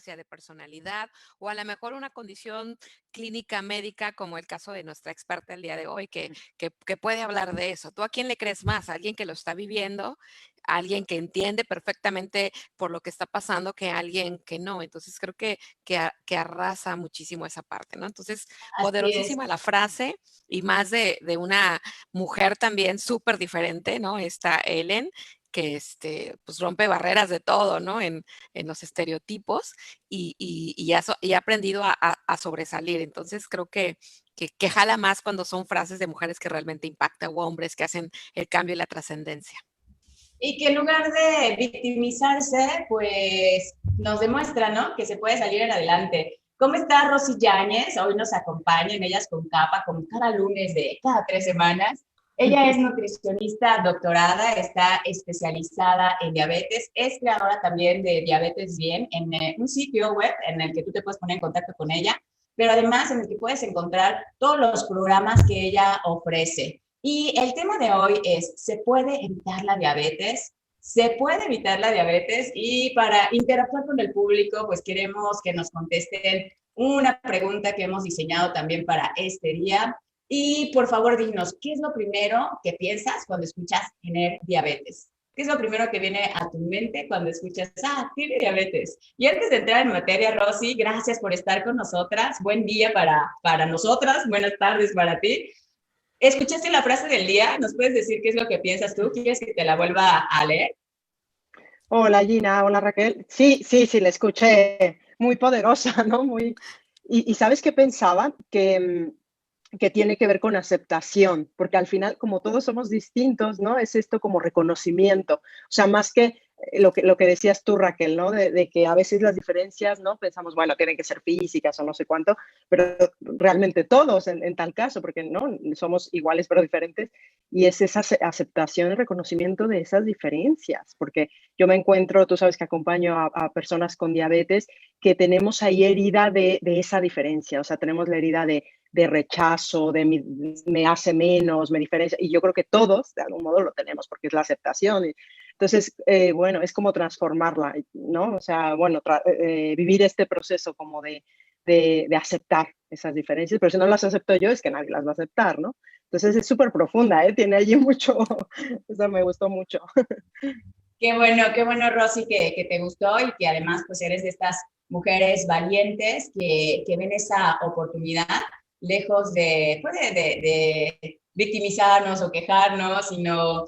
idiosincrasia de personalidad o a lo mejor una condición clínica médica como el caso de nuestra experta el día de hoy que puede hablar de eso. ¿Tú a quién le crees más? ¿A alguien que lo está viviendo? ¿A alguien que entiende perfectamente por lo que está pasando que a alguien que no? Entonces creo que arrasa muchísimo esa parte, ¿no? Entonces, Así es. poderosísima la frase y más de una mujer también súper diferente, ¿no? Esta Ellen, que pues rompe barreras de todo, ¿no? En los estereotipos y ha aprendido a sobresalir. Entonces creo que jala más cuando son frases de mujeres que realmente impactan o hombres que hacen el cambio y la trascendencia. Y que en lugar de victimizarse, pues nos demuestra, ¿no? Que se puede salir en adelante. ¿Cómo está Rosy Yáñez? Hoy nos acompaña en Ellas con Capa, como cada lunes de cada 3 semanas. Ella es nutricionista doctorada, está especializada en diabetes, es creadora también de Diabetes Bien, en un sitio web en el que tú te puedes poner en contacto con ella, pero además en el que puedes encontrar todos los programas que ella ofrece. Y el tema de hoy es, ¿se puede evitar la diabetes? Se puede evitar la diabetes y para interactuar con el público, pues queremos que nos contesten una pregunta que hemos diseñado también para este día. Y por favor, dinos, ¿qué es lo primero que piensas cuando escuchas tener diabetes? ¿Qué es lo primero que viene a tu mente cuando escuchas, tiene diabetes? Y antes de entrar en materia, Rosy, gracias por estar con nosotras. Buen día para nosotras, buenas tardes para ti. ¿Escuchaste la frase del día? ¿Nos puedes decir qué es lo que piensas tú? ¿Quieres que te la vuelva a leer? Hola Gina, hola Raquel. Sí, sí, sí, la escuché. Muy poderosa, ¿no? Y ¿sabes qué pensaba? Que tiene que ver con aceptación, porque al final, como todos somos distintos, ¿no? Es esto como reconocimiento. O sea, más que lo que decías tú, Raquel, ¿no? De que a veces las diferencias, ¿no? Pensamos, bueno, tienen que ser físicas o no sé cuánto, pero realmente todos en tal caso, porque no somos iguales pero diferentes, y es esa aceptación y reconocimiento de esas diferencias, porque yo me encuentro, tú sabes que acompaño a personas con diabetes que tenemos ahí herida de esa diferencia, o sea, tenemos la herida de rechazo, me hace menos, me diferencia, y yo creo que todos de algún modo lo tenemos porque es la aceptación. Entonces, bueno, es como transformarla, ¿no? O sea, bueno, vivir este proceso como de aceptar esas diferencias, pero si no las acepto yo, es que nadie las va a aceptar, ¿no? Entonces es súper profunda, ¿eh? Tiene allí mucho, eso me gustó mucho. Qué bueno, Rosy, que te gustó y que además pues eres de estas mujeres valientes que ven esa oportunidad lejos pues, de victimizarnos o quejarnos, sino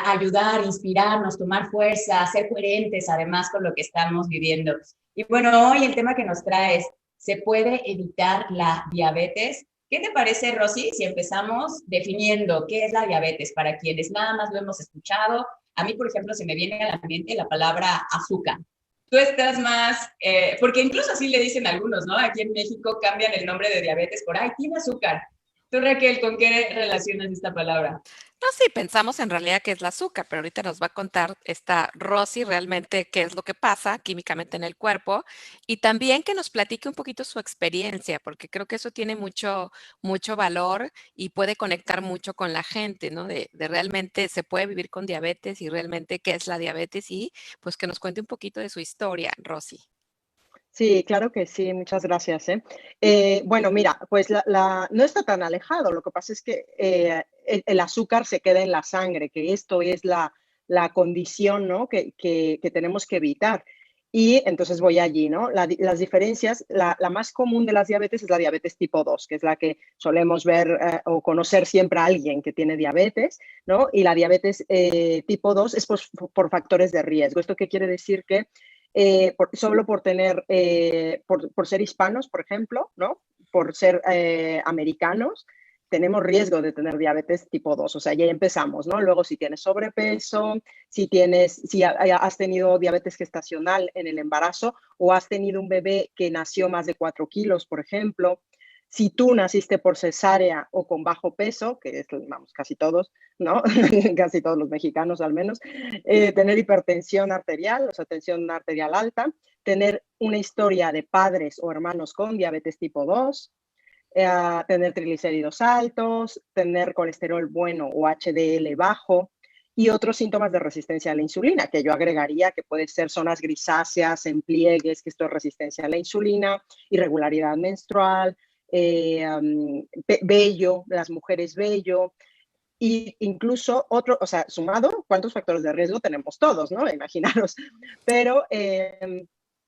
ayudar, inspirarnos, tomar fuerza, ser coherentes además con lo que estamos viviendo. Y bueno, hoy el tema que nos traes, ¿se puede evitar la diabetes? ¿Qué te parece, Rosy, si empezamos definiendo qué es la diabetes para quienes nada más lo hemos escuchado? A mí, por ejemplo, se me viene a la mente la palabra azúcar. Tú estás más, porque incluso así le dicen algunos, ¿no? Aquí en México cambian el nombre de diabetes por, ay, tiene azúcar. Tú, Raquel, ¿con qué relacionas esta palabra? No, sí, pensamos en realidad que es el azúcar, pero ahorita nos va a contar esta Rosy realmente qué es lo que pasa químicamente en el cuerpo y también que nos platique un poquito su experiencia, porque creo que eso tiene mucho valor y puede conectar mucho con la gente, ¿no? De realmente se puede vivir con diabetes y realmente qué es la diabetes y pues que nos cuente un poquito de su historia, Rosy. Sí, claro que sí, muchas gracias, ¿eh? Bueno, mira, pues no está tan alejado, lo que pasa es que el azúcar se queda en la sangre, que esto es la condición, ¿no? que tenemos que evitar. Y entonces voy allí, ¿no? Las diferencias, la más común de las diabetes es la diabetes tipo 2, que es la que solemos ver o conocer siempre a alguien que tiene diabetes, ¿no? Y la diabetes tipo 2 es por factores de riesgo. ¿Esto qué quiere decir? Que solo por tener, por ser hispanos, por ejemplo, ¿no? Por ser americanos, tenemos riesgo de tener diabetes tipo 2, o sea, ya empezamos, ¿no? Luego, si tienes sobrepeso, si has tenido diabetes gestacional en el embarazo o has tenido un bebé que nació más de 4 kilos, por ejemplo, si tú naciste por cesárea o con bajo peso, que es, vamos, casi todos, ¿no? Casi todos los mexicanos al menos, tener hipertensión arterial, o sea, tensión arterial alta, tener una historia de padres o hermanos con diabetes tipo 2, tener triglicéridos altos, tener colesterol bueno o HDL bajo. y otros síntomas de resistencia a la insulina, que yo agregaría que puede ser zonas grisáceas en pliegues, que esto es resistencia a la insulina, irregularidad menstrual, vello, las mujeres vello, y incluso otro, o sea, sumado, ¿cuántos factores de riesgo tenemos todos, no? Imaginaros, pero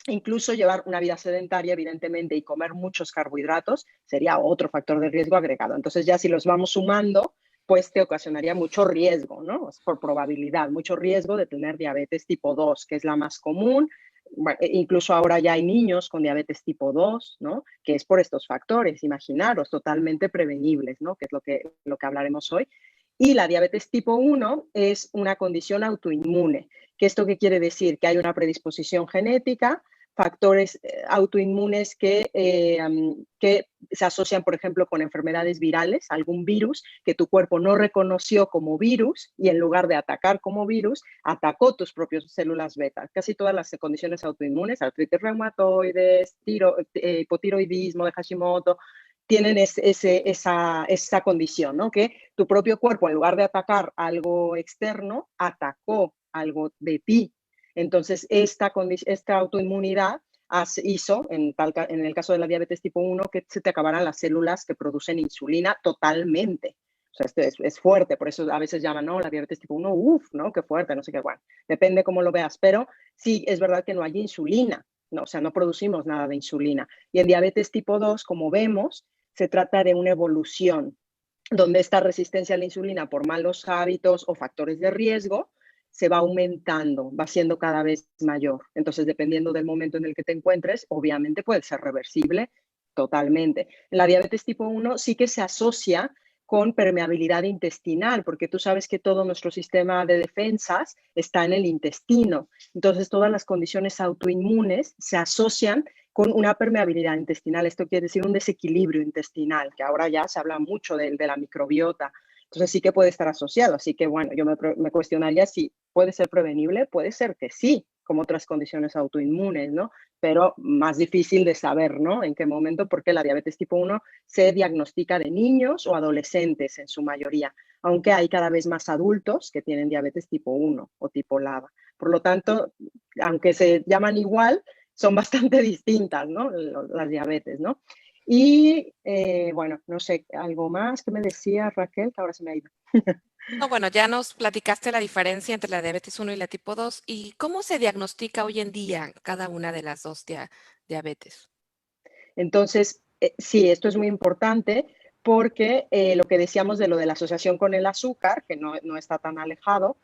incluso llevar una vida sedentaria, evidentemente, y comer muchos carbohidratos sería otro factor de riesgo agregado. Entonces, ya si los vamos sumando, pues te ocasionaría mucho riesgo, ¿no? Por probabilidad, mucho riesgo de tener diabetes tipo 2, que es la más común. Bueno, incluso ahora ya hay niños con diabetes tipo 2, ¿no? Que es por estos factores, imaginaros, totalmente prevenibles, ¿no? Que es lo que hablaremos hoy. Y la diabetes tipo 1 es una condición autoinmune. ¿Que esto qué quiere decir? Que hay una predisposición genética, factores autoinmunes que se asocian, por ejemplo, con enfermedades virales, algún virus que tu cuerpo no reconoció como virus y en lugar de atacar como virus, atacó tus propias células beta. Casi todas las condiciones autoinmunes, artritis reumatoides, hipotiroidismo de Hashimoto, tienen esa condición, ¿no? Que tu propio cuerpo, en lugar de atacar algo externo, atacó algo de ti. Entonces, esta autoinmunidad hizo, en el caso de la diabetes tipo 1, que se te acabaran las células que producen insulina totalmente. O sea, esto es fuerte, por eso a veces llaman, no, la diabetes tipo 1, uff, ¿no? Qué fuerte, no sé qué, bueno, depende cómo lo veas, pero sí, es verdad que no hay insulina, no, o sea, no producimos nada de insulina. Y en diabetes tipo 2, como vemos, se trata de una evolución donde esta resistencia a la insulina por malos hábitos o factores de riesgo se va aumentando, va siendo cada vez mayor. Entonces, dependiendo del momento en el que te encuentres, obviamente puede ser reversible totalmente. La diabetes tipo 1 sí que se asocia con permeabilidad intestinal, porque tú sabes que todo nuestro sistema de defensas está en el intestino. Entonces, todas las condiciones autoinmunes se asocian con una permeabilidad intestinal. Esto quiere decir un desequilibrio intestinal, que ahora ya se habla mucho de la microbiota. Entonces sí que puede estar asociado. Así que, bueno, yo me cuestionaría si puede ser prevenible. Puede ser que sí, como otras condiciones autoinmunes, ¿no? Pero más difícil de saber, ¿no? En qué momento, porque la diabetes tipo 1 se diagnostica de niños o adolescentes en su mayoría, aunque hay cada vez más adultos que tienen diabetes tipo 1 o tipo LABA. Por lo tanto, aunque se llaman igual, son bastante distintas, ¿no? Las diabetes, ¿no? Y bueno, no sé, algo más que me decía Raquel, que ahora se me ha ido. No, bueno, ya nos platicaste la diferencia entre la diabetes 1 y la tipo 2 y cómo se diagnostica hoy en día cada una de las dos diabetes. Entonces, sí, esto es muy importante porque lo que decíamos de lo de la asociación con el azúcar, que no está tan alejado,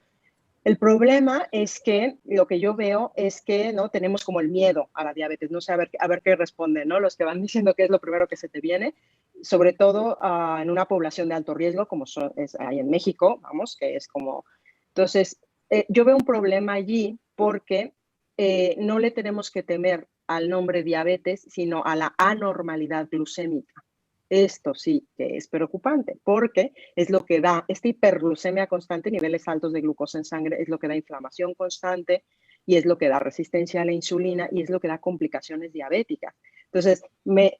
el problema es que lo que yo veo es que no tenemos como el miedo a la diabetes, no sé, a ver qué responden, ¿no? Los que van diciendo que es lo primero que se te viene, sobre todo en una población de alto riesgo como hay en México, vamos, que es como... Entonces, yo veo un problema allí porque no le tenemos que temer al nombre diabetes, sino a la anormalidad glucémica. Esto sí que es preocupante porque es lo que da esta hiperglucemia constante, niveles altos de glucosa en sangre, es lo que da inflamación constante y es lo que da resistencia a la insulina y es lo que da complicaciones diabéticas. Entonces,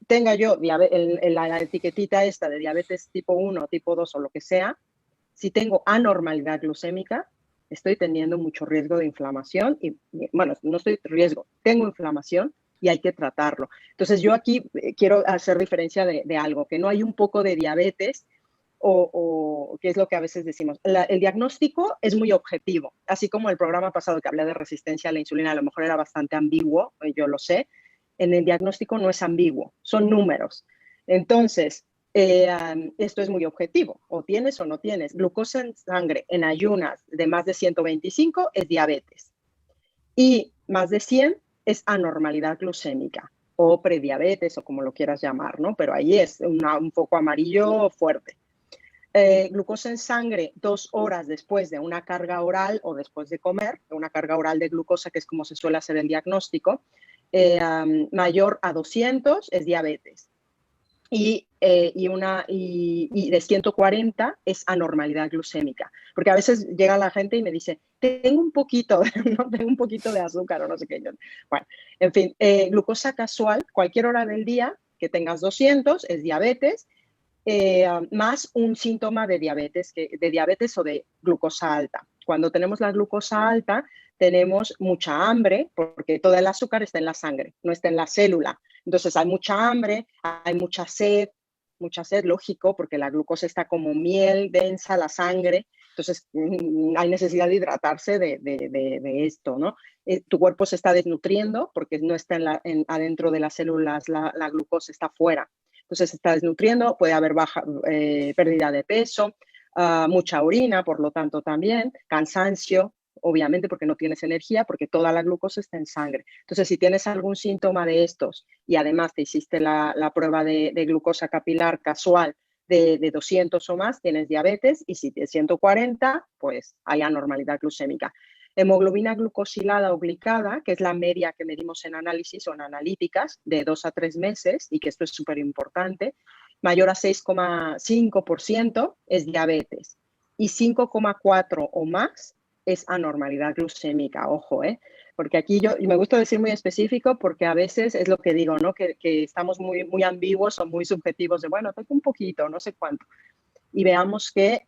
tenga yo la etiquetita esta de diabetes tipo 1, tipo 2 o lo que sea, si tengo anormalidad glucémica, estoy teniendo mucho riesgo de inflamación y, bueno, no estoy riesgo, tengo inflamación y hay que tratarlo. Entonces, yo aquí quiero hacer diferencia de algo, que no hay un poco de diabetes o qué es lo que a veces decimos. El diagnóstico es muy objetivo, así como el programa pasado que hablé de resistencia a la insulina, a lo mejor era bastante ambiguo, yo lo sé. En el diagnóstico no es ambiguo, son números. Entonces, esto es muy objetivo, o tienes o no tienes. Glucosa en sangre en ayunas de más de 125 es diabetes y más de 100 es anormalidad glucémica o prediabetes o como lo quieras llamar, ¿no? Pero ahí es un foco amarillo fuerte. Glucosa en sangre 2 horas después de una carga oral o después de comer, una carga oral de glucosa, que es como se suele hacer el diagnóstico, mayor a 200 es diabetes. Y de 140 es anormalidad glucémica. Porque a veces llega la gente y me dice, tengo un poquito, ¿no? Tengo un poquito de azúcar o no sé qué. Bueno, en fin, glucosa casual, cualquier hora del día que tengas 200 es diabetes, más un síntoma de diabetes o de glucosa alta. Cuando tenemos la glucosa alta, tenemos mucha hambre, porque todo el azúcar está en la sangre, no está en la célula. Entonces hay mucha hambre, hay mucha sed, lógico, porque la glucosa está como miel densa, la sangre. Entonces hay necesidad de hidratarse de esto, ¿no? Tu cuerpo se está desnutriendo porque no está adentro de las células, la glucosa está fuera. Entonces se está desnutriendo, puede haber pérdida de peso, mucha orina, por lo tanto también, cansancio, obviamente porque no tienes energía, porque toda la glucosa está en sangre. Entonces, si tienes algún síntoma de estos y además te hiciste la prueba de glucosa capilar casual de 200 o más, tienes diabetes, y si tienes 140, pues hay anormalidad glucémica. Hemoglobina glucosilada o glicada, que es la media que medimos en análisis o en analíticas de 2 a 3 meses, y que esto es súper importante, mayor a 6,5% es diabetes, y 5,4 o más es anormalidad glucémica, ojo, porque aquí y me gusta decir muy específico porque a veces es lo que digo, ¿no? Que estamos muy ambiguos o muy subjetivos de, bueno, tengo un poquito, no sé cuánto. Y veamos que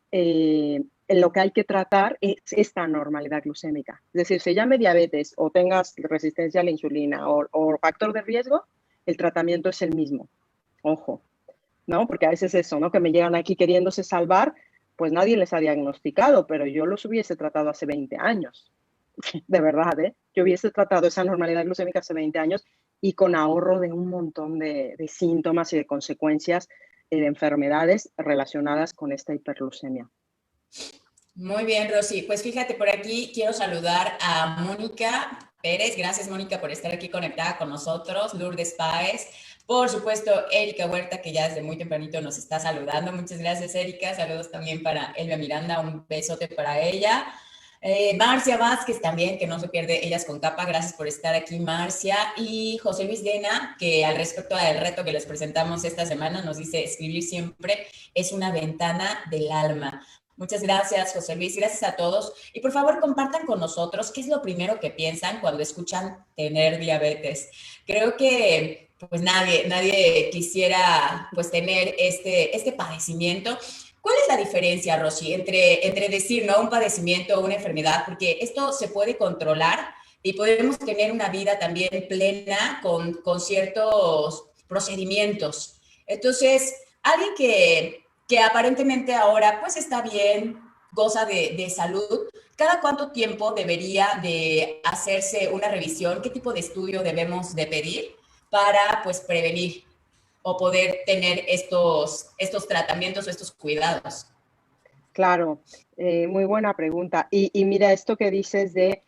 lo que hay que tratar es esta anormalidad glucémica. Es decir, se llame diabetes o tengas resistencia a la insulina o factor de riesgo, el tratamiento es el mismo. Ojo, ¿no? Porque a veces eso, ¿no? Que me llegan aquí queriéndose salvar, pues nadie les ha diagnosticado, pero yo los hubiese tratado hace 20 años. De verdad, yo hubiese tratado esa normalidad glucémica hace 20 años y con ahorro de un montón de síntomas y de consecuencias de enfermedades relacionadas con esta hiperglucemia. Muy bien, Rosy. Pues fíjate, por aquí quiero saludar a Mónica Pérez. Gracias, Mónica, por estar aquí conectada con nosotros. Lourdes Páez. Por supuesto, Erika Huerta, que ya desde muy tempranito nos está saludando. Muchas gracias, Erika. Saludos también para Elvia Miranda. Un besote para ella. Marcia Vázquez también, que no se pierde Ellas con Capa. Gracias por estar aquí, Marcia. Y José Luis Dena, que al respecto del reto que les presentamos esta semana, nos dice: escribir siempre es una ventana del alma. Muchas gracias, José Luis. Gracias a todos. Y por favor, compartan con nosotros qué es lo primero que piensan cuando escuchan tener diabetes. Creo que pues nadie quisiera pues tener este padecimiento. ¿Cuál es la diferencia, Rosy, entre decir, ¿no?, un padecimiento o una enfermedad? Porque esto se puede controlar y podemos tener una vida también plena con ciertos procedimientos. Entonces, alguien que aparentemente ahora pues está bien, goza de salud, ¿cada cuánto tiempo debería de hacerse una revisión? ¿Qué tipo de estudio debemos de pedir para pues prevenir o poder tener estos tratamientos o estos cuidados? Claro, muy buena pregunta. Y mira, esto que dices de,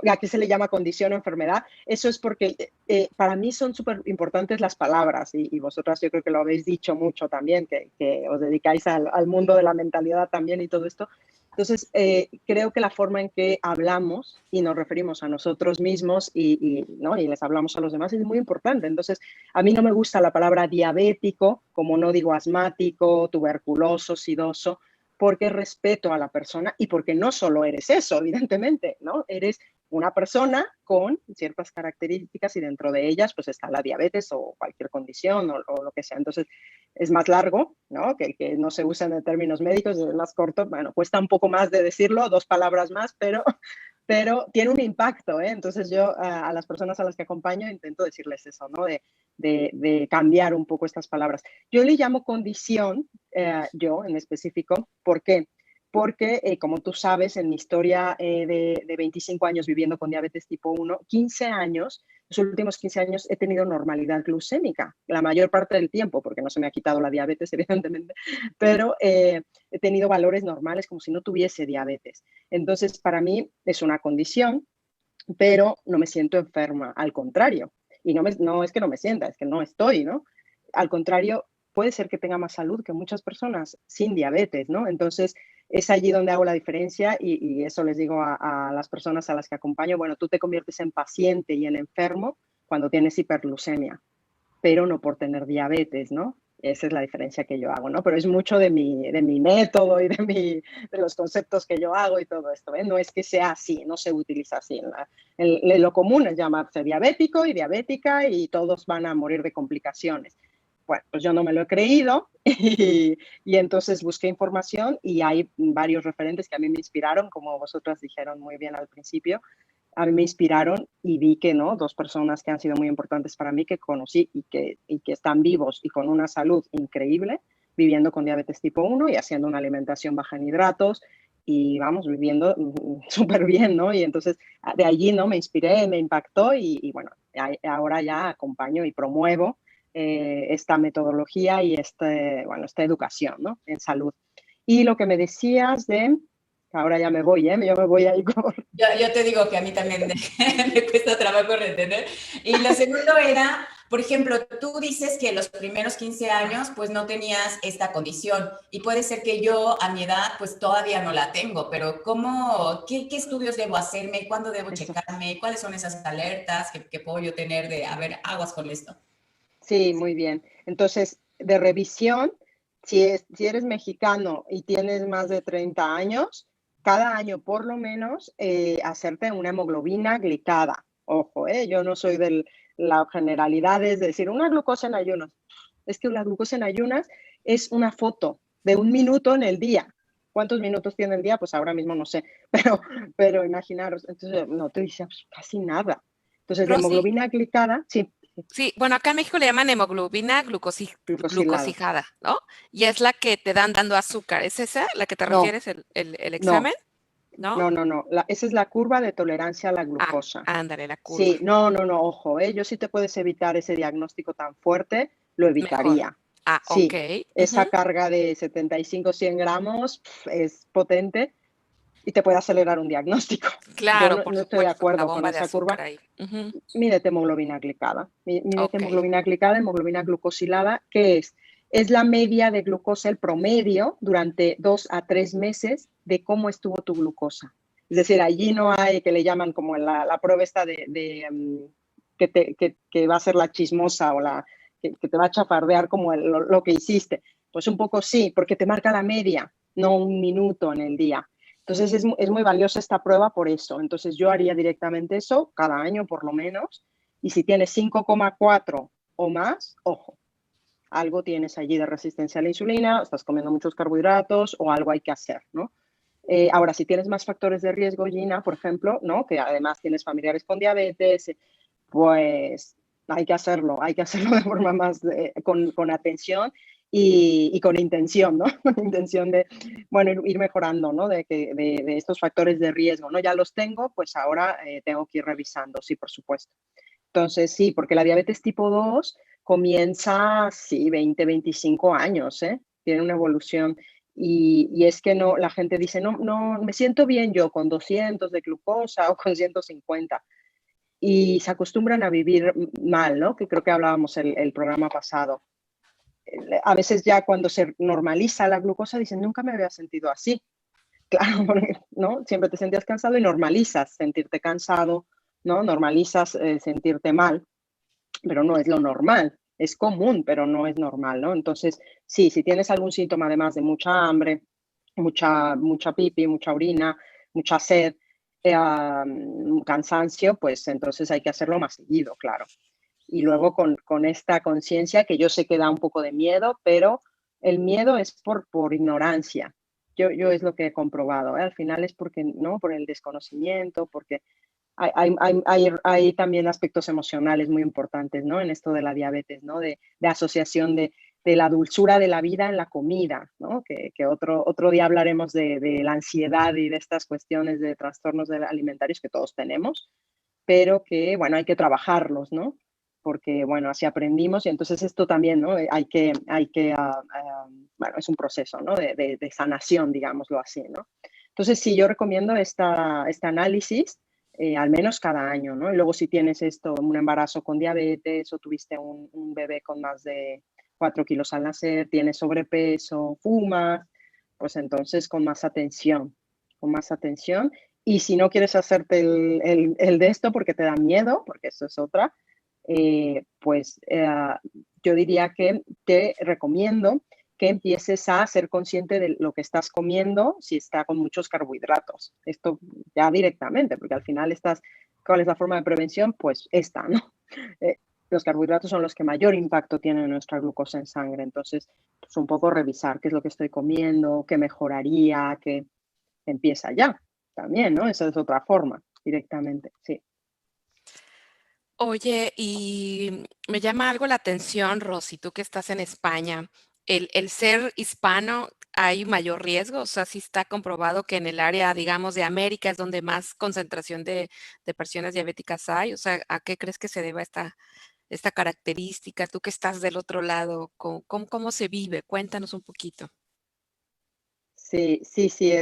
aquí se le llama condición o enfermedad, eso es porque para mí son súper importantes las palabras, y vosotras yo creo que lo habéis dicho mucho también, que os dedicáis al mundo de la mentalidad también y todo esto. Entonces, creo que la forma en que hablamos y nos referimos a nosotros mismos ¿no?, y les hablamos a los demás es muy importante. Entonces, a mí no me gusta la palabra diabético, como no digo asmático, tuberculoso, sidoso, porque respeto a la persona y porque no solo eres eso, evidentemente, ¿no? Eres una persona con ciertas características y dentro de ellas pues está la diabetes o cualquier condición o lo que sea. Entonces es más largo, ¿no? Que no se usan en términos médicos, es más corto. Bueno, cuesta un poco más de decirlo, 2 palabras más, pero tiene un impacto, ¿eh? Entonces yo a las personas a las que acompaño intento decirles eso, ¿no? De cambiar un poco estas palabras. Yo le llamo condición, yo en específico. ¿Por qué? Porque, como tú sabes, en mi historia de 25 años viviendo con diabetes tipo 1, 15 años, los últimos 15 años he tenido normalidad glucémica, la mayor parte del tiempo, porque no se me ha quitado la diabetes, evidentemente, pero he tenido valores normales como si no tuviese diabetes. Entonces, para mí es una condición, pero no me siento enferma, al contrario. Y no es que no me sienta, es que no estoy, ¿no? Al contrario, puede ser que tenga más salud que muchas personas sin diabetes, ¿no? Entonces, es allí donde hago la diferencia y eso les digo a las personas a las que acompaño. Bueno, tú te conviertes en paciente y en enfermo cuando tienes hiperglucemia, pero no por tener diabetes, ¿no? Esa es la diferencia que yo hago, ¿no? Pero es mucho de mi método y de los conceptos que yo hago y todo esto, ¿eh? No es que sea así, no se utiliza así. Lo común es llamarse diabético y diabética y todos van a morir de complicaciones. Bueno, pues yo no me lo he creído y entonces busqué información y hay varios referentes que a mí me inspiraron, como vosotras dijeron muy bien al principio, a mí me inspiraron y vi que, ¿no? Dos personas que han sido muy importantes para mí, que conocí y que están vivos y con una salud increíble, viviendo con diabetes tipo 1 y haciendo una alimentación baja en hidratos y vamos, viviendo súper bien, ¿no? Y entonces de allí, ¿no? Me inspiré, me impactó y bueno, ahora ya acompaño y promuevo esta metodología y bueno, esta educación, ¿no? En salud. Y lo que me decías de, ahora ya me voy, ¿eh? Yo me voy ahí con... Yo te digo que a mí también me cuesta trabajo retener. Y lo segundo era, por ejemplo, tú dices que los primeros 15 años pues no tenías esta condición y puede ser que yo a mi edad pues todavía no la tengo, pero ¿qué estudios debo hacerme? ¿Cuándo debo Eso. checarme? ¿Cuáles son esas alertas que puedo yo tener de, a ver, aguas con esto? Sí, muy bien. Entonces, de revisión, si eres mexicano y tienes más de 30 años, cada año por lo menos hacerte una hemoglobina glicada. Ojo, yo no soy de la generalidad, es decir, una glucosa en ayunas. Es que la glucosa en ayunas es una foto de 1 minuto en el día. ¿Cuántos minutos tiene el día? Pues ahora mismo no sé, pero imaginaros, entonces no te dice pues, casi nada. Entonces, la Rosy, hemoglobina glicada, sí, sí, bueno, acá en México le llaman hemoglobina glucosilada. glucosijada, ¿no? Y es la que te dan dando azúcar. ¿Es esa la que te No, refieres, el examen? no, ¿No? no, no, no. Esa es la curva de tolerancia a la Ah, glucosa. ándale, la curva. Sí, no, no, no, ojo, yo sí te puedes evitar ese diagnóstico tan fuerte, lo Mejor. evitaría. Ah, ok. Sí, Ujú. esa carga de 75, 100 gramos es potente y te puede acelerar un diagnóstico. Yo Claro, no, por no estoy de supuesto, la acuerdo con bomba de esa azúcar curva. ahí. Ujú. Mídete hemoglobina glicada. Mídete Ok. hemoglobina glicada, hemoglobina glucosilada, ¿qué es? Es la media de glucosa, el promedio durante 2 a 3 meses de cómo estuvo tu glucosa. Es decir, allí no hay que le llaman como la prueba esta que va a ser la chismosa o que te va a chafardear como lo que hiciste. Pues un poco sí, porque te marca la media, no 1 minuto en el día. Entonces es muy valiosa esta prueba por eso. Entonces yo haría directamente eso cada año por lo menos. Y si tienes 5,4 o más, ojo, algo tienes allí de resistencia a la insulina, estás comiendo muchos carbohidratos o algo hay que hacer, ¿no? Ahora, si tienes más factores de riesgo, Gina, por ejemplo, ¿no? Que además tienes familiares con diabetes, pues hay que hacerlo de forma más con atención y con intención, ¿no? Con intención de, bueno, ir mejorando, ¿no? De estos factores de riesgo, ¿no? Ya los tengo, pues ahora tengo que ir revisando, sí, por supuesto. Entonces, sí, porque la diabetes tipo 2 comienza, sí, 20, 25 años, ¿eh? Tiene una evolución. Y es que no, la gente dice, no, no, me siento bien yo con 200 de glucosa o con 150 y se acostumbran a vivir mal, ¿no? Que creo que hablábamos el programa pasado. A veces ya cuando se normaliza la glucosa dicen, nunca me había sentido así. Claro, porque, ¿no? Siempre te sentías cansado y normalizas sentirte cansado, ¿no? Normalizas sentirte mal, pero no es lo normal. Es común, pero no es normal, ¿no? Entonces, sí, si tienes algún síntoma además de mucha hambre, mucha pipi, mucha orina, mucha sed, cansancio, pues entonces hay que hacerlo más seguido, claro. Y luego con esta conciencia que yo sé que da un poco de miedo, pero el miedo es por ignorancia. Yo es lo que he comprobado, ¿eh? Al final es porque, ¿no? Por el desconocimiento, porque hay también aspectos emocionales muy importantes, ¿no? En esto de la diabetes, ¿no? De asociación de la dulzura de la vida en la comida, ¿no? Que otro día hablaremos de la ansiedad y de estas cuestiones de trastornos alimentarios que todos tenemos, pero que, bueno, hay que trabajarlos, ¿no? Porque, bueno, así aprendimos y entonces esto también, ¿no? Bueno, es un proceso, ¿no? De sanación, digámoslo así, ¿no? Entonces, sí, yo recomiendo este análisis al menos cada año, ¿no? Y luego si tienes un embarazo con diabetes o tuviste un bebé con más de 4 kilos al nacer, tienes sobrepeso, fumas, pues entonces con más atención y si no quieres hacerte el de esto porque te da miedo, porque eso es otra, pues yo diría que te recomiendo que empieces a ser consciente de lo que estás comiendo si está con muchos carbohidratos. Esto ya directamente, porque al final ¿cuál es la forma de prevención? Pues esta, ¿no? Eh, los carbohidratos son los que mayor impacto tienen en nuestra glucosa en sangre. Entonces, pues un poco revisar qué es lo que estoy comiendo, qué mejoraría, qué empieza ya también, ¿no? Esa es otra forma, directamente, sí. Oye, y me llama algo la atención, Rosy, tú que estás en España, el ser hispano, ¿hay mayor riesgo? O sea, sí está comprobado que en el área, digamos, de América es donde más concentración de personas diabéticas hay. O sea, ¿a qué crees que se deba esta característica? Tú que estás del otro lado, ¿cómo se vive? Cuéntanos un poquito. Sí, sí, sí,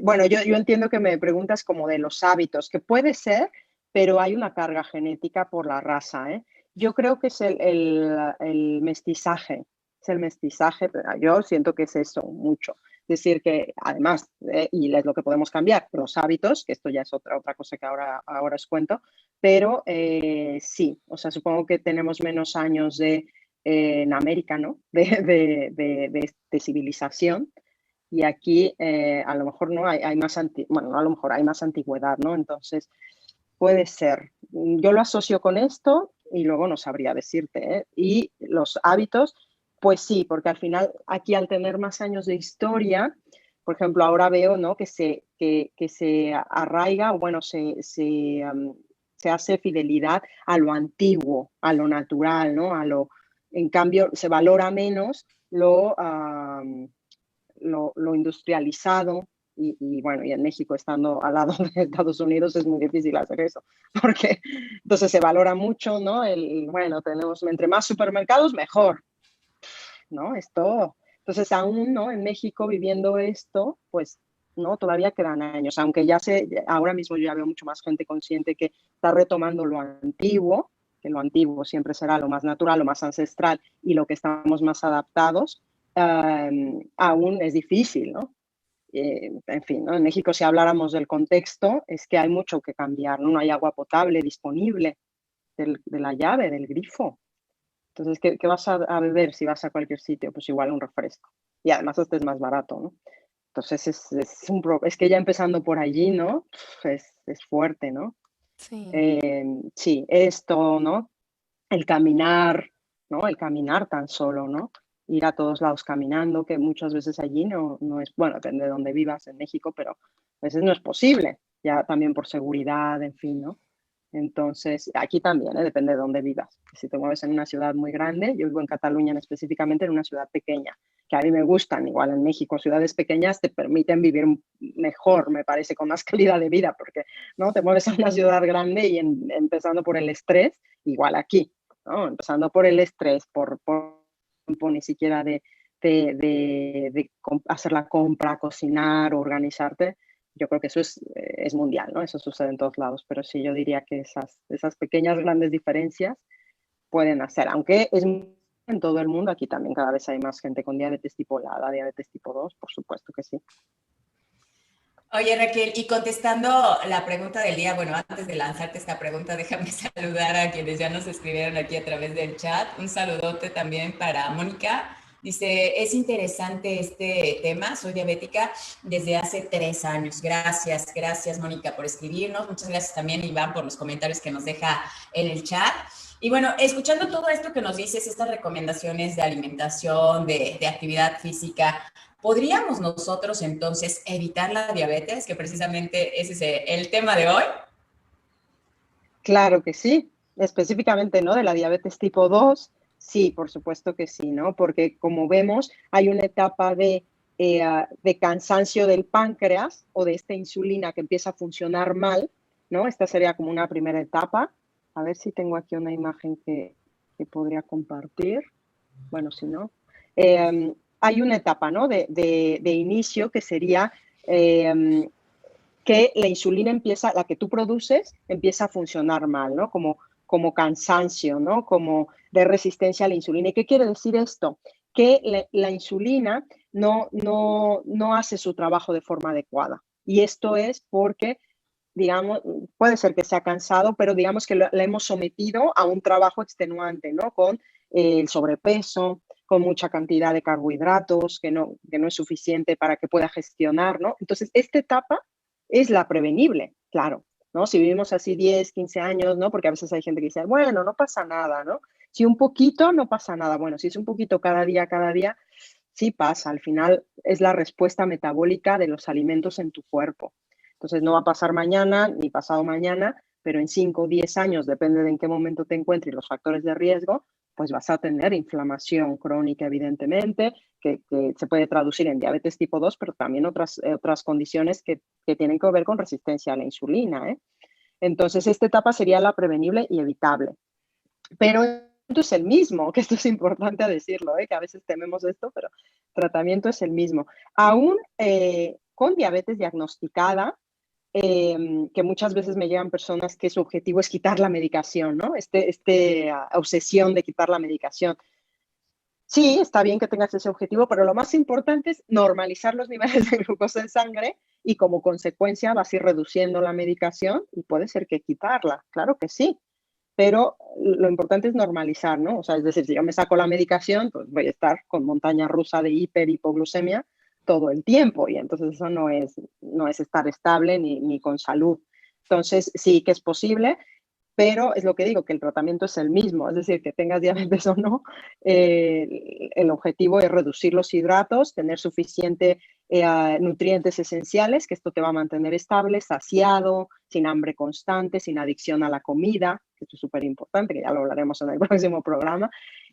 bueno, yo entiendo que me preguntas como de los hábitos, que puede ser, pero hay una carga genética por la raza, ¿eh? Yo creo que es el mestizaje, es el mestizaje, pero yo siento que es eso, mucho. Es decir, que además, y es lo que podemos cambiar, los hábitos, que esto ya es otra cosa que ahora os cuento, pero sí, o sea, supongo que tenemos menos años en América, ¿no? De civilización. Y aquí a lo mejor no hay más, bueno, a lo mejor hay más antigüedad, ¿no? Entonces, puede ser. Yo lo asocio con esto y luego no sabría decirte, ¿eh? Y los hábitos, pues sí, porque al final aquí al tener más años de historia, por ejemplo, ahora veo, ¿no? Que se arraiga, o bueno, se hace fidelidad a lo antiguo, a lo natural, ¿no? En cambio, se valora menos lo industrializado y bueno, y en México estando al lado de Estados Unidos es muy difícil hacer eso, porque entonces se valora mucho, ¿no? Bueno, tenemos entre más supermercados, mejor, ¿no? Entonces aún, ¿no? En México viviendo esto, pues, ¿no? Todavía quedan años, aunque ahora mismo yo ya veo mucho más gente consciente que está retomando lo antiguo, que lo antiguo siempre será lo más natural, lo más ancestral y lo que estamos más adaptados, aún es difícil, ¿no? En fin, ¿no? En México, si habláramos del contexto, es que hay mucho que cambiar, ¿no? No hay agua potable disponible de la llave, del grifo. Entonces, ¿qué vas a beber si vas a cualquier sitio? Pues igual un refresco. Y además este es más barato, ¿no? Entonces, es que ya empezando por allí, ¿no? Es fuerte, ¿no? Sí. Sí, esto, ¿no? El caminar, ¿no? El caminar tan solo, ¿no? Ir a todos lados caminando, que muchas veces allí no es, bueno, depende de dónde vivas en México, pero a veces no es posible, ya también por seguridad, en fin, ¿no? Entonces, aquí también, ¿eh? Depende de dónde vivas. Si te mueves en una ciudad muy grande, yo vivo en Cataluña específicamente en una ciudad pequeña, que a mí me gustan, igual en México, ciudades pequeñas te permiten vivir mejor, me parece, con más calidad de vida, porque no te mueves a una ciudad grande y empezando por el estrés, igual aquí, ¿no? Empezando por el estrés, por tiempo ni siquiera de hacer la compra, cocinar, organizarte. Yo creo que eso es mundial, ¿no? Eso sucede en todos lados, pero sí yo diría que esas pequeñas, grandes diferencias pueden hacer, aunque es en todo el mundo, aquí también cada vez hay más gente con diabetes tipo A, diabetes tipo 2, por supuesto que sí. Oye, Raquel, y contestando la pregunta del día, bueno, antes de lanzarte esta pregunta, déjame saludar a quienes ya nos escribieron aquí a través del chat. Un saludote también para Mónica. Dice, es interesante este tema, soy diabética desde hace 3 años. Gracias, gracias Mónica por escribirnos. Muchas gracias también Iván por los comentarios que nos deja en el chat. Y bueno, escuchando todo esto que nos dices, estas recomendaciones de alimentación, de actividad física, ¿podríamos nosotros entonces evitar la diabetes, que precisamente ese es el tema de hoy? Claro que sí, específicamente, ¿no? De la diabetes tipo 2, sí, por supuesto que sí, ¿no? Porque como vemos, hay una etapa de cansancio del páncreas o de esta insulina que empieza a funcionar mal, ¿no? Esta sería como una primera etapa. A ver si tengo aquí una imagen que podría compartir. Bueno, si no. Hay una etapa, ¿no? De inicio que sería que la insulina empieza, la que tú produces, empieza a funcionar mal, ¿no? Como cansancio, ¿no? Como de resistencia a la insulina. ¿Y qué quiere decir esto? Que la insulina no hace su trabajo de forma adecuada. Y esto es porque, digamos, puede ser que sea cansado, pero digamos que la hemos sometido a un trabajo extenuante, ¿no? Con el sobrepeso, con mucha cantidad de carbohidratos que no es suficiente para que pueda gestionar, ¿no? Entonces, esta etapa es la prevenible, claro. ¿no? Si vivimos así 10, 15 años, ¿no? Porque a veces hay gente que dice, bueno, no pasa nada, ¿no? Si un poquito, no pasa nada. Bueno, si es un poquito cada día, sí pasa. Al final es la respuesta metabólica de los alimentos en tu cuerpo. Entonces no va a pasar mañana ni pasado mañana, pero en 5 o 10 años, depende de en qué momento te encuentres y los factores de riesgo, pues vas a tener inflamación crónica, evidentemente, que se puede traducir en diabetes tipo 2, pero también otras condiciones que tienen que ver con resistencia a la insulina, ¿eh? Entonces, esta etapa sería la prevenible y evitable. Pero el tratamiento es el mismo, que esto es importante decirlo, que a veces tememos esto, pero el tratamiento es el mismo. Aún con diabetes diagnosticada, que muchas veces me llegan personas que su objetivo es quitar la medicación, ¿no? Obsesión de quitar la medicación. Sí, está bien que tengas ese objetivo, pero lo más importante es normalizar los niveles de glucosa en sangre y como consecuencia vas a ir reduciendo la medicación y puede ser que quitarla, claro que sí, pero lo importante es normalizar, ¿no? O sea, es decir, si yo me saco la medicación, pues voy a estar con montaña rusa de hipoglucemia todo el tiempo y entonces eso no es estar estable ni con salud. Entonces, sí que es posible, pero es lo que digo, que el tratamiento es el mismo, es decir, que tengas diabetes o no, el objetivo es reducir los hidratos, tener suficiente nutrientes esenciales, que esto te va a mantener estable, saciado, sin hambre constante, sin adicción a la comida, que esto es súper importante, que ya lo hablaremos en el próximo programa,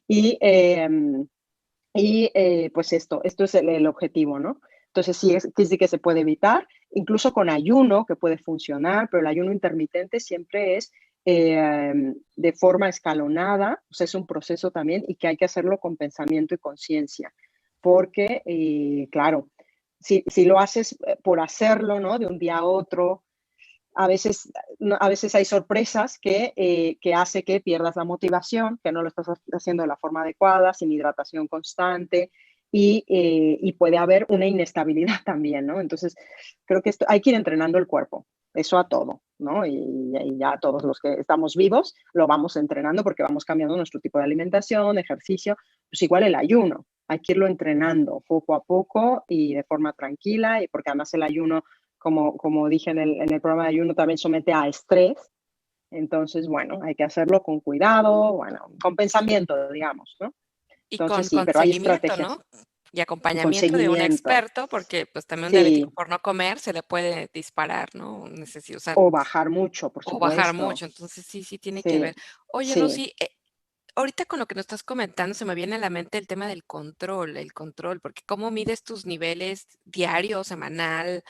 y, pues esto es el objetivo, ¿no? Entonces sí que se puede evitar, incluso con ayuno, que puede funcionar, pero el ayuno intermitente siempre es de forma escalonada, o sea, es un proceso también y que hay que hacerlo con pensamiento y conciencia, porque, claro, si lo haces por hacerlo, ¿no? De un día a otro, a veces hay sorpresas que hace que pierdas la motivación, que no lo estás haciendo de la forma adecuada, sin hidratación constante, y puede haber una inestabilidad también, ¿no? Entonces, creo que hay que ir entrenando el cuerpo, eso a todo, ¿no? Y ya todos los que estamos vivos lo vamos entrenando porque vamos cambiando nuestro tipo de alimentación, ejercicio, pues igual el ayuno, hay que irlo entrenando poco a poco y de forma tranquila, y porque además el ayuno, como dije en el programa de ayuno, también somete a estrés. Entonces, bueno, hay que hacerlo con cuidado, bueno, con pensamiento, digamos, ¿no? Y Entonces, sí, con pero hay seguimiento, estrategias ¿no? Y y con acompañamiento de un seguimiento. experto, porque pues también un diabético Sí, por no comer se le puede disparar, ¿no? O sea, o bajar mucho, por o bajar supuesto. mucho. Entonces sí, sí tiene que ver. Sí, Oye, sí. Rosy, ahorita con lo que nos estás comentando se me viene a la mente el tema del control, el control, porque cómo mides tus niveles diario, semanal,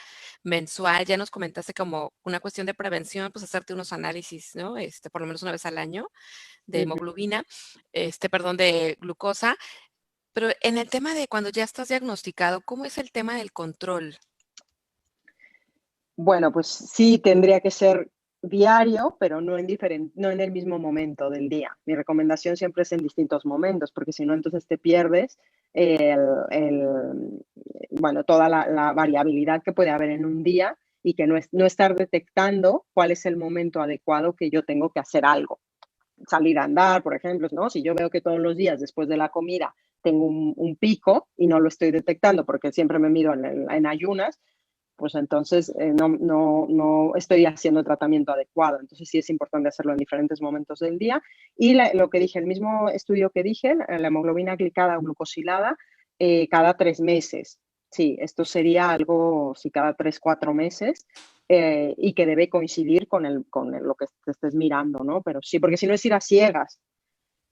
mensual. Ya nos comentaste como una cuestión de prevención, pues hacerte unos análisis, ¿no? Por lo menos una vez al año de Ujú. hemoglobina, perdón, de glucosa. Pero en el tema de cuando ya estás diagnosticado, ¿cómo es el tema del control? Bueno, pues sí tendría que ser diario, pero no en el mismo momento del día. Mi recomendación siempre es en distintos momentos, porque si no, entonces te pierdes el, bueno, toda la variabilidad que puede haber en un día y que no estar detectando cuál es el momento adecuado que yo tengo que hacer algo. Salir a andar, por ejemplo, ¿no? Si yo veo que todos los días después de la comida tengo un pico y no lo estoy detectando porque siempre me mido en ayunas, pues entonces no estoy haciendo el tratamiento adecuado. Entonces sí es importante hacerlo en diferentes momentos del día. Y lo que dije, el mismo estudio que dije, la hemoglobina glicada o glucosilada, cada 3 meses. Sí, esto sería algo, sí, cada 3, 4 meses, y que debe coincidir con lo que te estés mirando, ¿no? Pero sí, porque si no es ir a ciegas.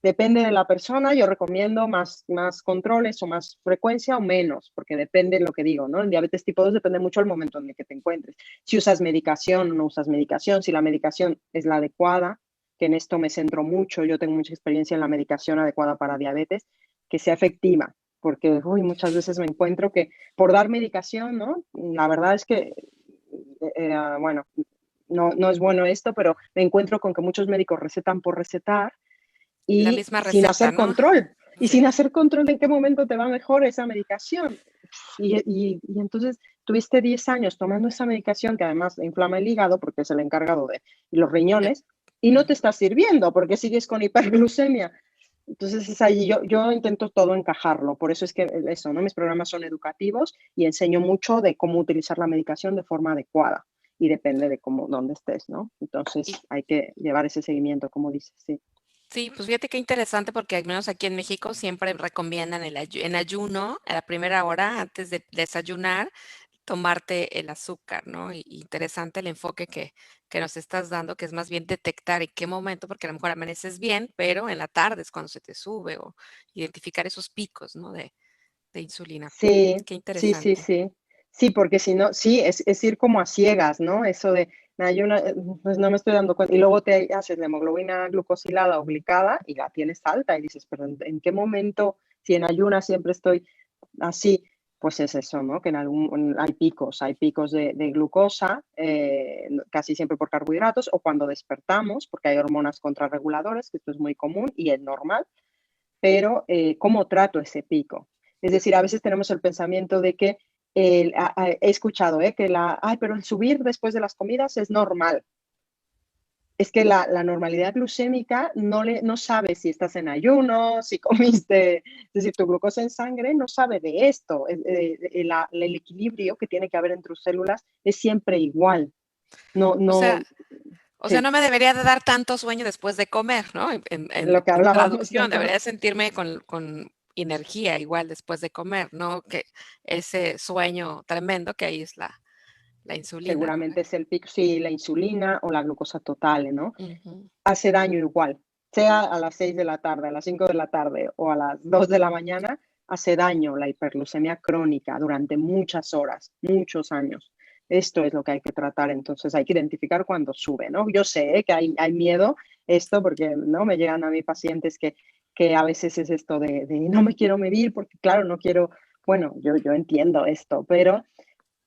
Depende de la persona, yo recomiendo más controles o más frecuencia o menos, porque depende de lo que digo, ¿no? En diabetes tipo 2 depende mucho del momento en el que te encuentres. Si usas medicación o no usas medicación, si la medicación es la adecuada, que en esto me centro mucho, yo tengo mucha experiencia en la medicación adecuada para diabetes, que sea efectiva, porque muchas veces me encuentro que por dar medicación, ¿no? La verdad es que, bueno, no es bueno esto, pero me encuentro con que muchos médicos recetan por recetar La y misma sin receta, hacer ¿no? control. Y Sí. sin hacer control de en qué momento te va mejor esa medicación. Y entonces tuviste 10 años tomando esa medicación que además inflama el hígado porque es el encargado de y los Eh, riñones y no te está sirviendo porque sigues con hiperglucemia. Entonces es ahí, yo intento todo encajarlo, por eso es que eso, ¿no? Mis programas son educativos y enseño mucho de cómo utilizar la medicación de forma adecuada y depende de dónde estés, ¿no? Entonces Y hay que llevar ese seguimiento, como dices, sí. sí, pues fíjate qué interesante, porque al menos aquí en México siempre recomiendan en ayuno, a la primera hora antes de desayunar, tomarte el azúcar, ¿no? Y interesante el enfoque que nos estás dando, que es más bien detectar en qué momento, porque a lo mejor amaneces bien, pero en la tarde es cuando se te sube, o identificar esos picos, ¿no? De insulina. Sí, Qué sí, sí, interesante. sí. Sí, porque si no, sí, es ir como a ciegas, ¿no? Eso de, "Nah, yo pues no me estoy dando cuenta". Y luego te haces la hemoglobina glucosilada o glicada y la tienes alta y dices, pero ¿en qué momento, si en ayunas siempre estoy así? Pues es eso, ¿no? Que hay picos de glucosa, casi siempre por carbohidratos, o cuando despertamos, porque hay hormonas contrarreguladoras, que esto es muy común y es normal, pero ¿cómo trato ese pico? Es decir, a veces tenemos el pensamiento de que he escuchado que pero el subir después de las comidas es normal. Es que la normalidad glucémica no sabe si estás en ayuno, si comiste, es decir, tu glucosa en sangre no sabe de esto. El equilibrio que tiene que haber entre tus células es siempre igual. No, O sea, no, no sí, me debería de dar tanto sueño después de comer, ¿no? lo que En hablábamos, traducción, ajá. debería de sentirme con energía igual después de comer, ¿no? Que ese sueño tremendo que ahí es la insulina, Seguramente es ¿correcto? el pico, sí, la insulina o la glucosa total, ¿no? Ujú. Hace daño igual, sea a las 6 de la tarde, a las 5 de la tarde o a las 2 de la mañana, hace daño la hiperglucemia crónica durante muchas horas, muchos años. Esto es lo que hay que tratar, entonces hay que identificar cuando sube, ¿no? Yo sé que hay miedo esto porque, ¿no? Me llegan a mí pacientes que a veces es esto de no me quiero medir porque, claro, no quiero, bueno, yo entiendo esto, pero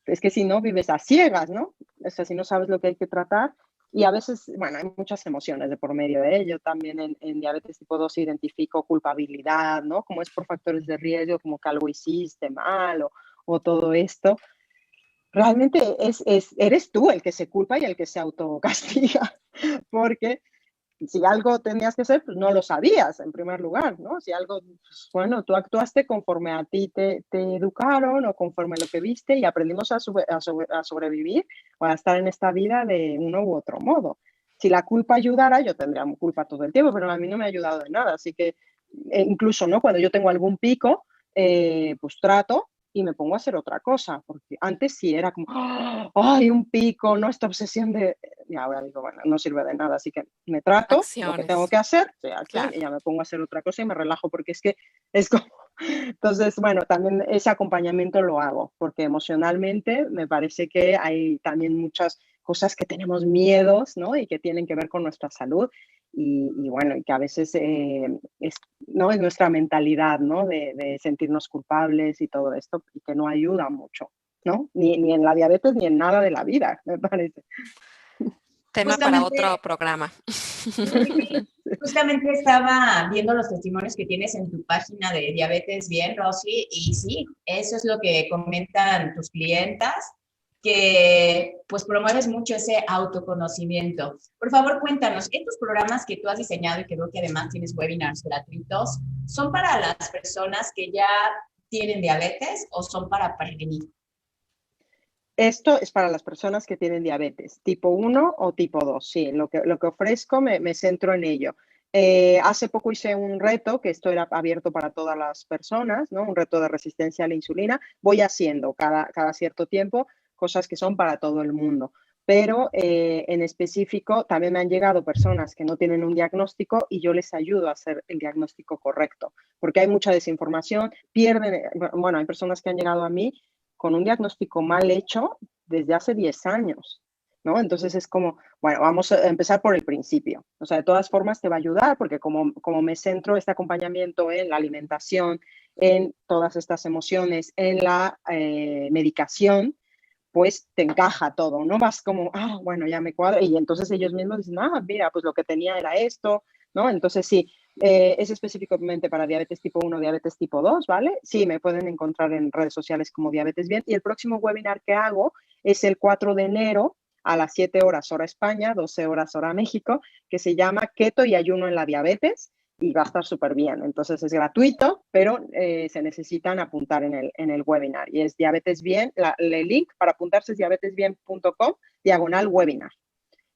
es que si no, vives a ciegas, ¿no? O sea, si no sabes lo que hay que tratar. Y a veces, bueno, hay muchas emociones de por medio de ello. También en diabetes tipo 2 identifico culpabilidad, ¿no? Como es por factores de riesgo, como que algo hiciste mal o todo esto. Realmente eres tú el que se culpa y el que se autocastiga, porque si algo tenías que hacer, pues no lo sabías en primer lugar, ¿no? Si algo, pues, bueno, tú actuaste conforme a ti te educaron o conforme a lo que viste y aprendimos a sobrevivir o a estar en esta vida de uno u otro modo. Si la culpa ayudara, yo tendría culpa todo el tiempo, pero a mí no me ha ayudado de nada. Así que incluso, ¿no? Cuando yo tengo algún pico, pues trato y me pongo a hacer otra cosa, porque antes sí era como, ¡ah! ¡Ay, un pico! ¿No? Esta obsesión de, y ahora digo, bueno, no sirve de nada, así que me trato, lo que tengo Acciones, que hacer, estoy acción claro. y ya me pongo a hacer otra cosa y me relajo porque es que es como, entonces, bueno, también ese acompañamiento lo hago porque emocionalmente me parece que hay también muchas cosas que tenemos miedos, ¿no? Y que tienen que ver con nuestra salud y bueno, y que a veces ¿no? Es nuestra mentalidad, ¿no? De sentirnos culpables y todo esto y que no ayuda mucho, ¿no? Ni en la diabetes ni en nada de la vida, me parece. Tema para otro Justamente, programa. sí, sí, sí. Justamente estaba viendo los testimonios que tienes en tu página de Diabetes Bien, Rosy, y sí, eso es lo que comentan tus clientas, que pues promueves mucho ese autoconocimiento. Por favor, cuéntanos, estos programas que tú has diseñado y que veo que además tienes webinars gratuitos, ¿son para las personas que ya tienen diabetes o son para prevenir? Esto es para las personas que tienen diabetes, tipo 1 o tipo 2. Sí, lo que ofrezco me centro en ello. Hace poco hice un reto, que esto era abierto para todas las personas, ¿no? Un reto de resistencia a la insulina. Voy haciendo cada cierto tiempo cosas que son para todo el mundo. Pero en específico también me han llegado personas que no tienen un diagnóstico y yo les ayudo a hacer el diagnóstico correcto, porque hay mucha desinformación, bueno, hay personas que han llegado a mí con un diagnóstico mal hecho desde hace 10 años, ¿no? Entonces es como, bueno, vamos a empezar por el principio. O sea, de todas formas te va a ayudar porque como me centro este acompañamiento en la alimentación, en todas estas emociones, en la medicación, pues te encaja todo, ¿no? Vas como, bueno, ya me cuadra, y entonces ellos mismos dicen, mira, pues lo que tenía era esto, ¿no? Entonces sí, es específicamente para diabetes tipo 1, diabetes tipo 2, ¿vale? Sí, me pueden encontrar en redes sociales como Diabetes Bien, y el próximo webinar que hago es el 4 de enero a las 7 horas hora España, 12 horas hora México, que se llama Keto y ayuno en la diabetes, y va a estar súper bien. Entonces es gratuito, pero se necesitan apuntar en el webinar. Y es Diabetes Bien, el link para apuntarse es diabetesbien.com/webinar.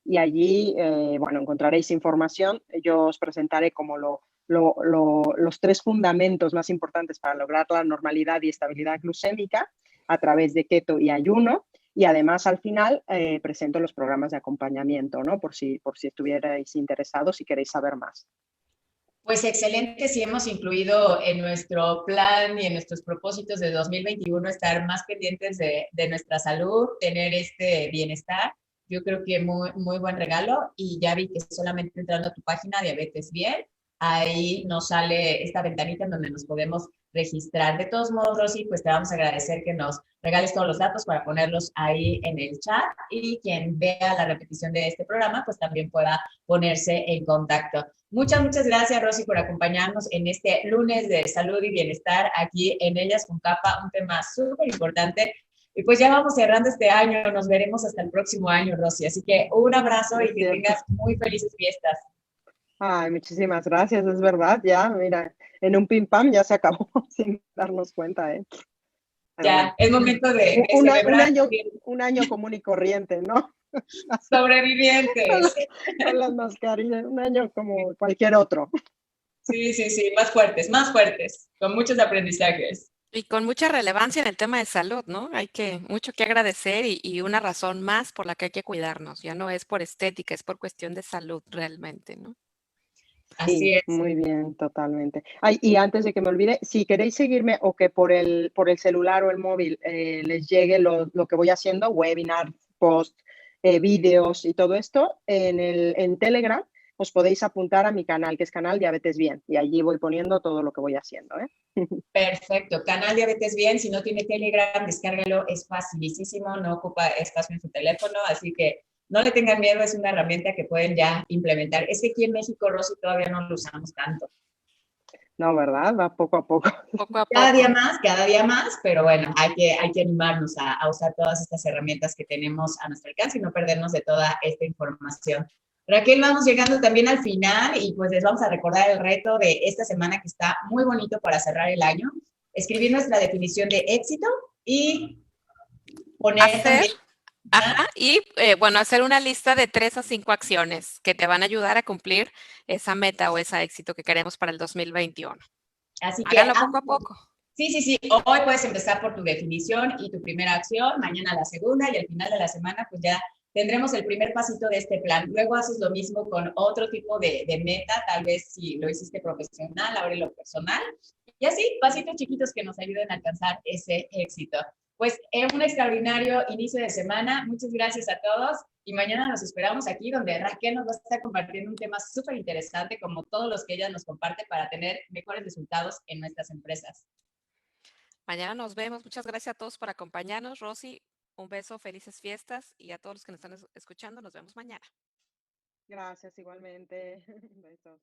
Y allí, bueno, encontraréis información. Yo os presentaré como los 3 fundamentos más importantes para lograr la normalidad y estabilidad glucémica a través de keto y ayuno. Y además, al final, presento los programas de acompañamiento, ¿no? Por si estuvierais interesados y queréis saber más. Pues excelente, si hemos incluido en nuestro plan y en nuestros propósitos de 2021 estar más pendientes de nuestra salud, tener este bienestar. Yo creo que muy buen regalo y ya vi que solamente entrando a tu página Diabetes Bien, ahí nos sale esta ventanita en donde nos podemos registrar. De todos modos, Rosy, pues te vamos a agradecer que nos regales todos los datos para ponerlos ahí en el chat y quien vea la repetición de este programa, pues también pueda ponerse en contacto. Muchas gracias, Rosy, por acompañarnos en este lunes de salud y bienestar aquí en Ellas con Capa, un tema súper importante. Y pues ya vamos cerrando este año, nos veremos hasta el próximo año, Rosy. Así que un abrazo y que tengas muy felices fiestas. Ay, muchísimas gracias, es verdad, ya, mira, en un pim pam ya se acabó sin darnos cuenta, ¿eh? Pero Ya, bueno, es momento de celebrar. un año común y corriente, ¿no? Sobrevivientes. Con las mascarillas, un año como cualquier otro. Sí, más fuertes, con muchos aprendizajes. Y con mucha relevancia en el tema de salud, ¿no? Hay mucho que agradecer y una razón más por la que hay que cuidarnos. Ya no es por estética, es por cuestión de salud realmente, ¿no? Así Sí, es. muy bien, totalmente. Ay, y antes de que me olvide, si queréis seguirme o que por el celular o el móvil les llegue lo que voy haciendo, webinar, post, vídeos y todo esto, en Telegram os podéis apuntar a mi canal, que es Canal Diabetes Bien, y allí voy poniendo todo lo que voy haciendo, ¿eh? Perfecto. Canal Diabetes Bien, si no tiene Telegram, descárgalo, es facilísimo, no ocupa espacio en su teléfono, así que no le tengan miedo, es una herramienta que pueden ya implementar. Es que aquí en México, Rosy, todavía no lo usamos tanto. No, ¿verdad? Va poco a poco. Poco a poco. Cada día más, pero bueno, hay que animarnos a usar todas estas herramientas que tenemos a nuestro alcance y no perdernos de toda esta información. Raquel, vamos llegando también al final y pues les vamos a recordar el reto de esta semana que está muy bonito para cerrar el año. Escribir nuestra definición de éxito y poner Hacer, también. ajá, y bueno, hacer una lista de 3 a 5 acciones que te van a ayudar a cumplir esa meta o ese éxito que queremos para el 2021. Así que Háganlo poco a poco. sí. Hoy puedes empezar por tu definición y tu primera acción, mañana la segunda y al final de la semana pues ya tendremos el primer pasito de este plan. Luego haces lo mismo con otro tipo de meta, tal vez si lo hiciste profesional, ahora lo personal. Y así, pasitos chiquitos que nos ayuden a alcanzar ese éxito. Pues un extraordinario inicio de semana. Muchas gracias a todos y mañana nos esperamos aquí donde Raquel nos va a estar compartiendo un tema súper interesante como todos los que ella nos comparte para tener mejores resultados en nuestras empresas. Mañana nos vemos. Muchas gracias a todos por acompañarnos. Rosy, un beso, felices fiestas y a todos los que nos están escuchando, nos vemos mañana. Gracias, igualmente. Besos.